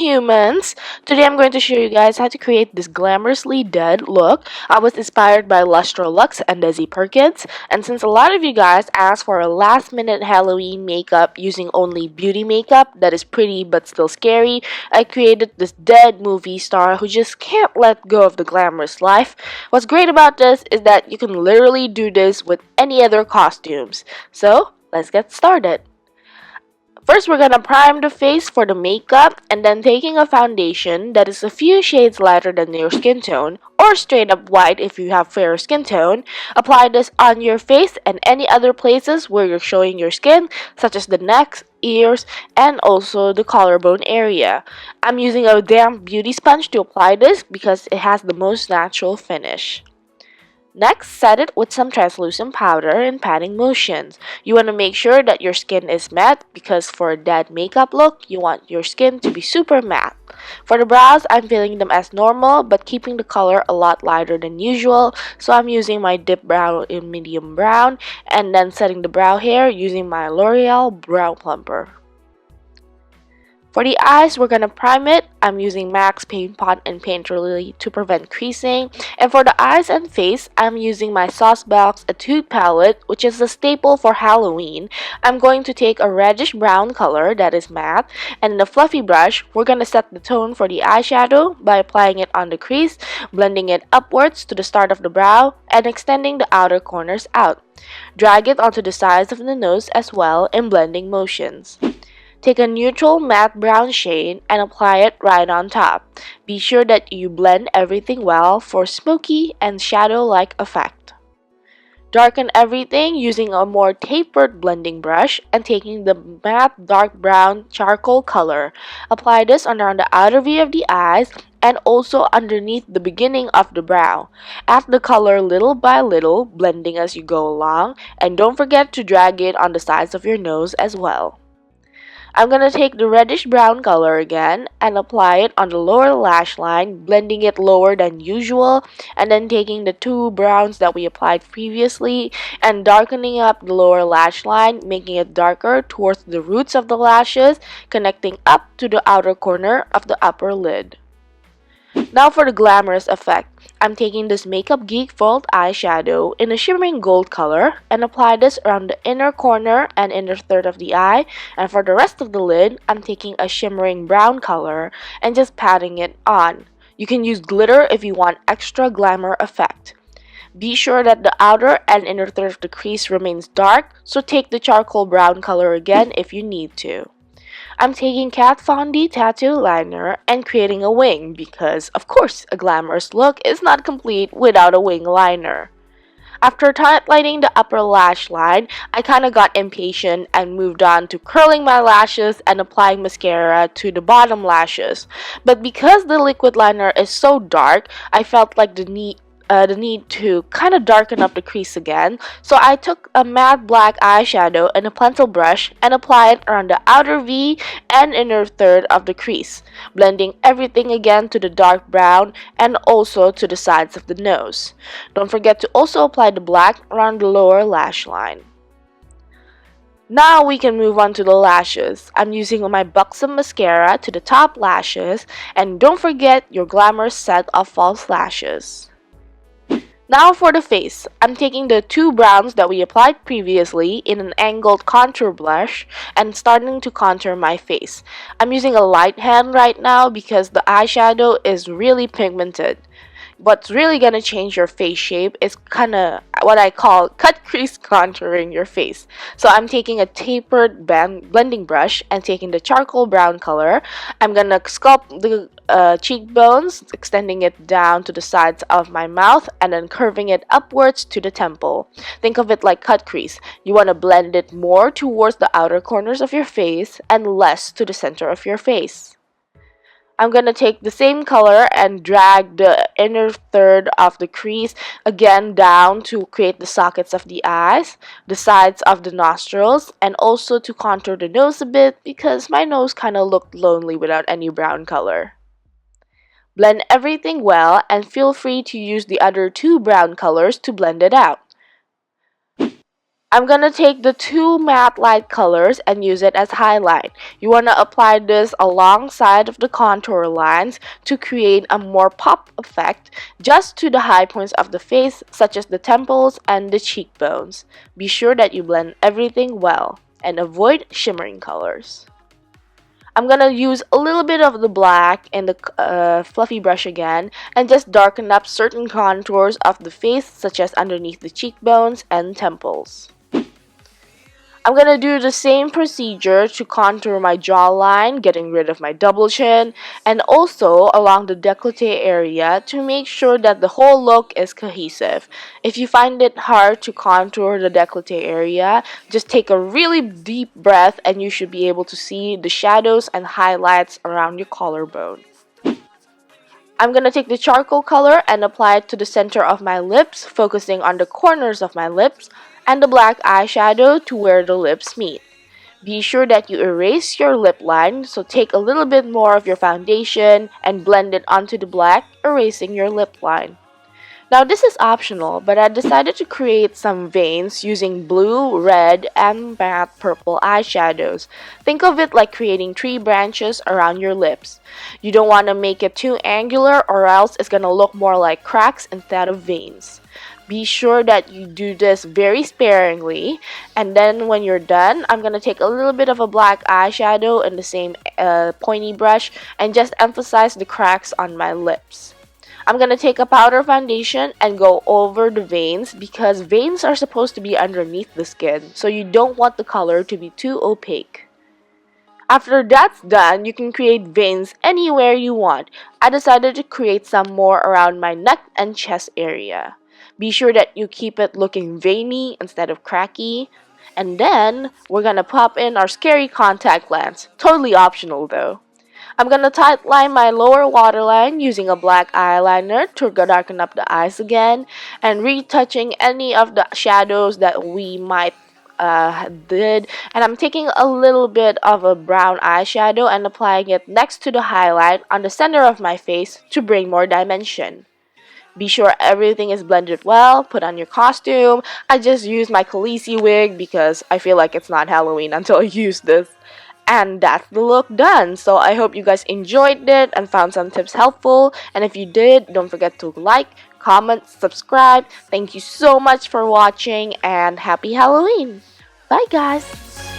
humans! Today I'm going to show you guys how to create this glamorously dead look. I was inspired by Lustre and Desi Perkins, and since a lot of you guys asked for a last minute Halloween makeup using only beauty makeup that is pretty but still scary, I created this dead movie star who just can't let go of the glamorous life. What's great about this is that you can literally do this with any other costumes. So, let's get started. First, we're gonna prime the face for the makeup, and then taking a foundation that is a few shades lighter than your skin tone, or straight up white if you have fair skin tone, apply this on your face and any other places where you're showing your skin, such as the neck, ears, and also the collarbone area. I'm using a damp beauty sponge to apply this because it has the most natural finish. Next, set it with some translucent powder in patting motions. You want to make sure that your skin is matte because for a dead makeup look, you want your skin to be super matte. For the brows, I'm filling them as normal but keeping the color a lot lighter than usual, so I'm using my Dipbrow in medium brown and then setting the brow hair using my L'Oreal Brow Plumper. For the eyes, we're gonna prime it. I'm using MAC's Paintpot and Painterly to prevent creasing. And for the eyes and face, I'm using my Saucebox Etude palette, which is a staple for Halloween. I'm going to take a reddish brown color that is matte, and in a fluffy brush, we're gonna set the tone for the eyeshadow by applying it on the crease, blending it upwards to the start of the brow, and extending the outer corners out. Drag it onto the sides of the nose as well in blending motions. Take a neutral matte brown shade and apply it right on top. Be sure that you blend everything well for smoky and shadow-like effect. Darken everything using a more tapered blending brush and taking the matte dark brown charcoal color. Apply this around the outer V of the eyes and also underneath the beginning of the brow. Add the color little by little, blending as you go along, and don't forget to drag it on the sides of your nose as well. I'm going to take the reddish brown color again and apply it on the lower lash line, blending it lower than usual, and then taking the two browns that we applied previously and darkening up the lower lash line, making it darker towards the roots of the lashes, connecting up to the outer corner of the upper lid. Now for the glamorous effect. I'm taking this Makeup Geek Foiled eyeshadow in a shimmering gold color and apply this around the inner corner and inner third of the eye, and for the rest of the lid, I'm taking a shimmering brown color and just patting it on. You can use glitter if you want extra glamour effect. Be sure that the outer and inner third of the crease remains dark, so take the charcoal brown color again if you need to. I'm taking Kat Von D tattoo liner and creating a wing because, of course, a glamorous look is not complete without a wing liner. After highlighting the upper lash line, I kinda got impatient and moved on to curling my lashes and applying mascara to the bottom lashes. But because the liquid liner is so dark, I felt like the need to kind of darken up the crease again, so I took a matte black eyeshadow and a pencil brush and applied it around the outer V and inner third of the crease, blending everything again to the dark brown and also to the sides of the nose. Don't forget to also apply the black around the lower lash line. Now we can move on to the lashes. I'm using my Buxom mascara to the top lashes, and don't forget your glamorous set of false lashes. Now for the face, I'm taking the two browns that we applied previously in an angled contour brush and starting to contour my face. I'm using a light hand right now because the eyeshadow is really pigmented. What's really going to change your face shape is kind of what I call cut crease contouring your face. So I'm taking a tapered blending brush and taking the charcoal brown color. I'm going to sculpt the cheekbones, extending it down to the sides of my mouth and then curving it upwards to the temple. Think of it like cut crease. You want to blend it more towards the outer corners of your face and less to the center of your face. I'm going to take the same color and drag the inner third of the crease again down to create the sockets of the eyes, the sides of the nostrils, and also to contour the nose a bit because my nose kind of looked lonely without any brown color. Blend everything well and feel free to use the other two brown colors to blend it out. I'm gonna take the two matte light colors and use it as highlight. You wanna apply this alongside of the contour lines to create a more pop effect just to the high points of the face, such as the temples and the cheekbones. Be sure that you blend everything well and avoid shimmering colors. I'm gonna use a little bit of the black and the fluffy brush again and just darken up certain contours of the face, such as underneath the cheekbones and temples. I'm gonna do the same procedure to contour my jawline, getting rid of my double chin, and also along the décolleté area to make sure that the whole look is cohesive. If you find it hard to contour the décolleté area, just take a really deep breath and you should be able to see the shadows and highlights around your collarbone. I'm going to take the charcoal color and apply it to the center of my lips, focusing on the corners of my lips, and the black eyeshadow to where the lips meet. Be sure that you erase your lip line, so take a little bit more of your foundation and blend it onto the black, erasing your lip line. Now this is optional, but I decided to create some veins using blue, red, and matte purple eyeshadows. Think of it like creating tree branches around your lips. You don't want to make it too angular or else it's going to look more like cracks instead of veins. Be sure that you do this very sparingly, and then when you're done, I'm going to take a little bit of a black eyeshadow in the same pointy brush and just emphasize the cracks on my lips. I'm going to take a powder foundation and go over the veins because veins are supposed to be underneath the skin, so you don't want the color to be too opaque. After that's done, you can create veins anywhere you want. I decided to create some more around my neck and chest area. Be sure that you keep it looking veiny instead of cracky. And then, we're going to pop in our scary contact lens. Totally optional though. I'm going to tightline my lower waterline using a black eyeliner to darken up the eyes again and retouching any of the shadows that we might did. And I'm taking a little bit of a brown eyeshadow and applying it next to the highlight on the center of my face to bring more dimension. Be sure everything is blended well. Put on your costume. I just used my Khaleesi wig because I feel like it's not Halloween until I use this. And that's the look done. So I hope you guys enjoyed it and found some tips helpful. And if you did, don't forget to like, comment, subscribe. Thank you so much for watching and happy Halloween. Bye guys.